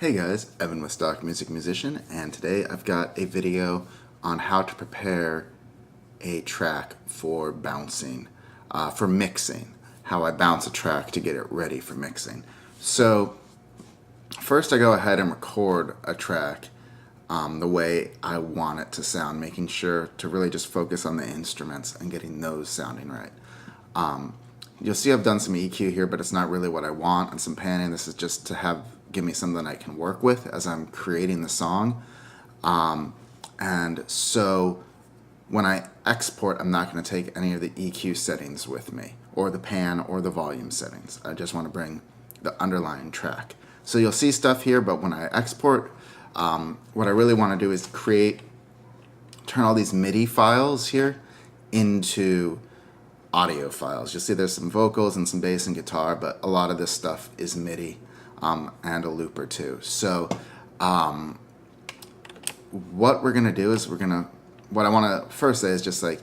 Hey guys, Evan with Stock Music Musician, and today I've got a video on how to prepare a track for bouncing, for mixing, how I bounce a track to get it ready for mixing. So first I go ahead and record a track the way I want it to sound, making sure to really just focus on the instruments and getting those sounding right. You'll see I've done some EQ here, but it's not really what I want, and some panning. This is just to give me something I can work with as I'm creating the song. And so when I export, I'm not going to take any of the EQ settings with me, or the pan, or the volume settings. I just want to bring the underlying track. So you'll see stuff here, but when I export, what I really want to do is turn all these MIDI files here into audio files. You'll see there's some vocals and some bass and guitar, but a lot of this stuff is MIDI and a loop or two. So what we're gonna do is what I want to first say is just like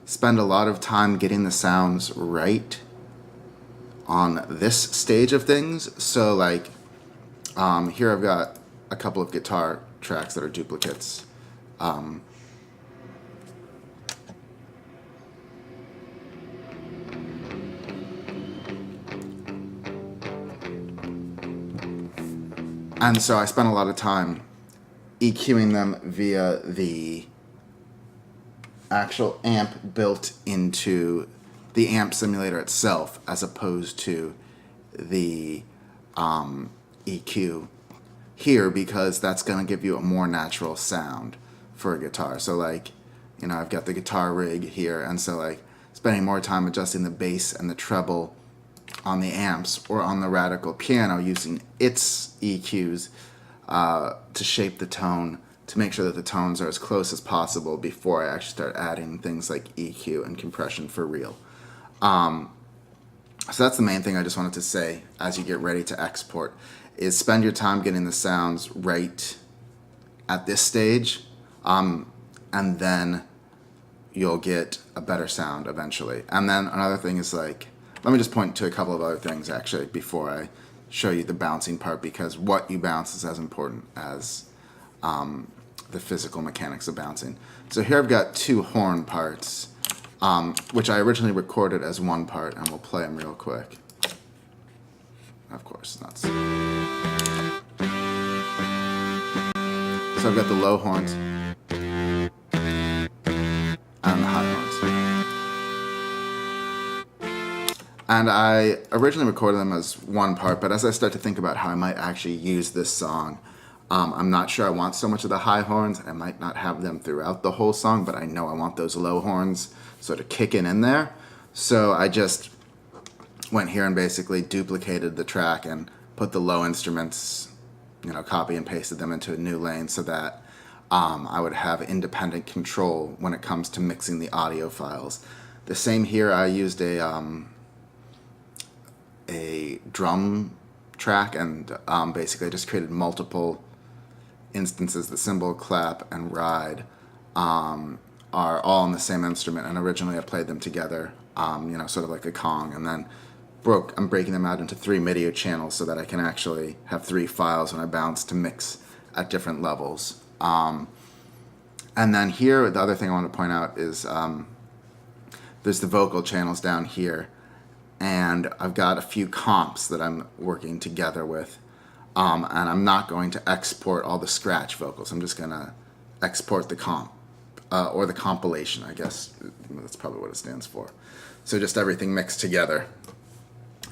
spend a lot of time getting the sounds right on this stage of things. So like here I've got a couple of guitar tracks that are duplicates. And so I spent a lot of time EQing them via the actual amp built into the amp simulator itself, as opposed to the EQ here, because that's going to give you a more natural sound for a guitar. So like, you know, I've got the guitar rig here, and so like spending more time adjusting the bass and the treble on the amps or on the Radical piano, using its EQs to shape the tone, to make sure that the tones are as close as possible before I actually start adding things like EQ and compression for real. So that's the main thing I just wanted to say as you get ready to export, is spend your time getting the sounds right at this stage, and then you'll get a better sound eventually. And then another thing is, like, let me just point to a couple of other things actually before I show you the bouncing part, because what you bounce is as important as the physical mechanics of bouncing. So here I've got two horn parts, which I originally recorded as one part, and we'll play them real quick. Of course, not so. So I've got the low horns and the high horns. And I originally recorded them as one part, but as I start to think about how I might actually use this song, I'm not sure I want so much of the high horns. I might not have them throughout the whole song, but I know I want those low horns sort of kicking in there. So I just went here and basically duplicated the track and put the low instruments, you know, copy and pasted them into a new lane, so that I would have independent control when it comes to mixing the audio files. The same here, I used a drum track, and basically I just created multiple instances. The cymbal, clap, and ride are all on the same instrument, and originally I played them together, you know, sort of like a Kong, and then I'm breaking them out into 3 MIDI channels so that I can actually have 3 files when I bounce to mix at different levels. And then here, the other thing I want to point out is there's the vocal channels down here, and I've got a few comps that I'm working together with, and I'm not going to export all the scratch vocals. I'm just going to export the comp, or the compilation, I guess. That's probably what it stands for. So just everything mixed together,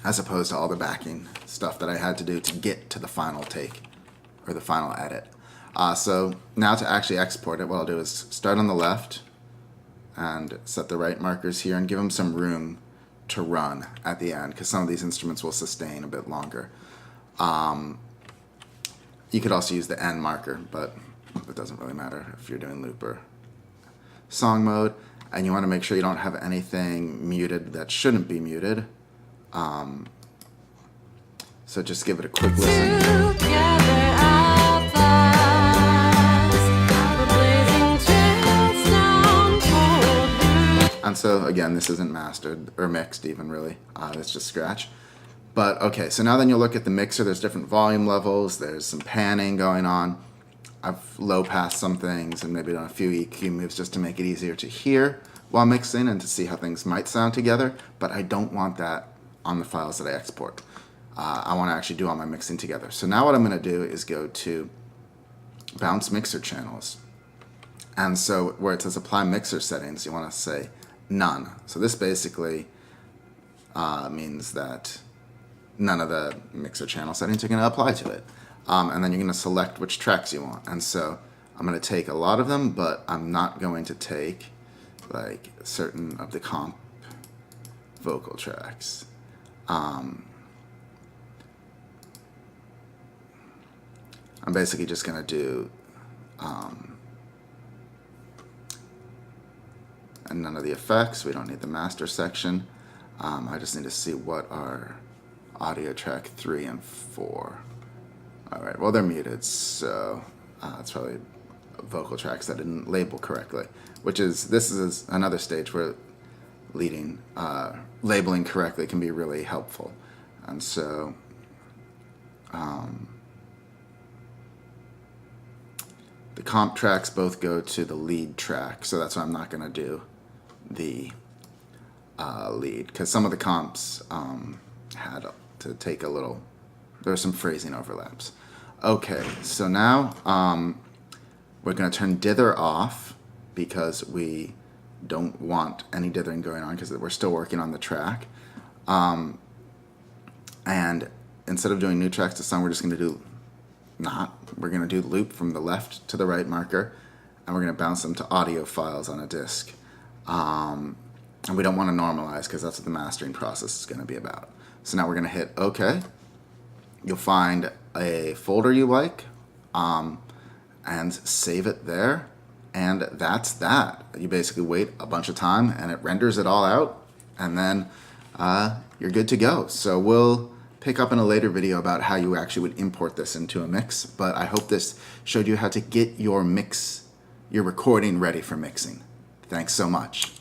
as opposed to all the backing stuff that I had to do to get to the final take, or the final edit. So now to actually export it, what I'll do is start on the left and set the right markers here and give them some room to run at the end, because some of these instruments will sustain a bit longer. You could also use the end marker, but it doesn't really matter if you're doing loop or song mode. And you want to make sure you don't have anything muted that shouldn't be muted. So just give it a quick listen. And so again, this isn't mastered or mixed even really. It's just scratch. But okay, so now then you'll look at the mixer. There's different volume levels. There's some panning going on. I've low passed some things and maybe done a few EQ moves just to make it easier to hear while mixing and to see how things might sound together. But I don't want that on the files that I export. I want to actually do all my mixing together. So now what I'm going to do is go to Bounce Mixer Channels. And so where it says Apply Mixer Settings, you want to say None. So this basically means that none of the mixer channel settings are going to apply to it. And then you're going to select which tracks you want. And so I'm going to take a lot of them, but I'm not going to take like certain of the comp vocal tracks. I'm basically just going to do and none of the effects. We don't need the master section. I just need to see what are audio track 3 and 4. Alright, well they're muted, so it's probably vocal tracks that I didn't label correctly. This is another stage where labeling correctly can be really helpful. And so the comp tracks both go to the lead track, so that's why I'm not going to do the lead, because some of the comps had to take a little, there's some phrasing overlaps. Okay, so now we're going to turn dither off because we don't want any dithering going on because we're still working on the track. And instead of doing new tracks to song, we're just going to do we're going to do loop from the left to the right marker, and we're going to bounce them to audio files on a disc. And we don't want to normalize because that's what the mastering process is going to be about. So now we're going to hit OK. You'll find a folder you like and save it there. And that's that. You basically wait a bunch of time and it renders it all out, and then you're good to go. So we'll pick up in a later video about how you actually would import this into a mix, but I hope this showed you how to get your recording ready for mixing. Thanks so much.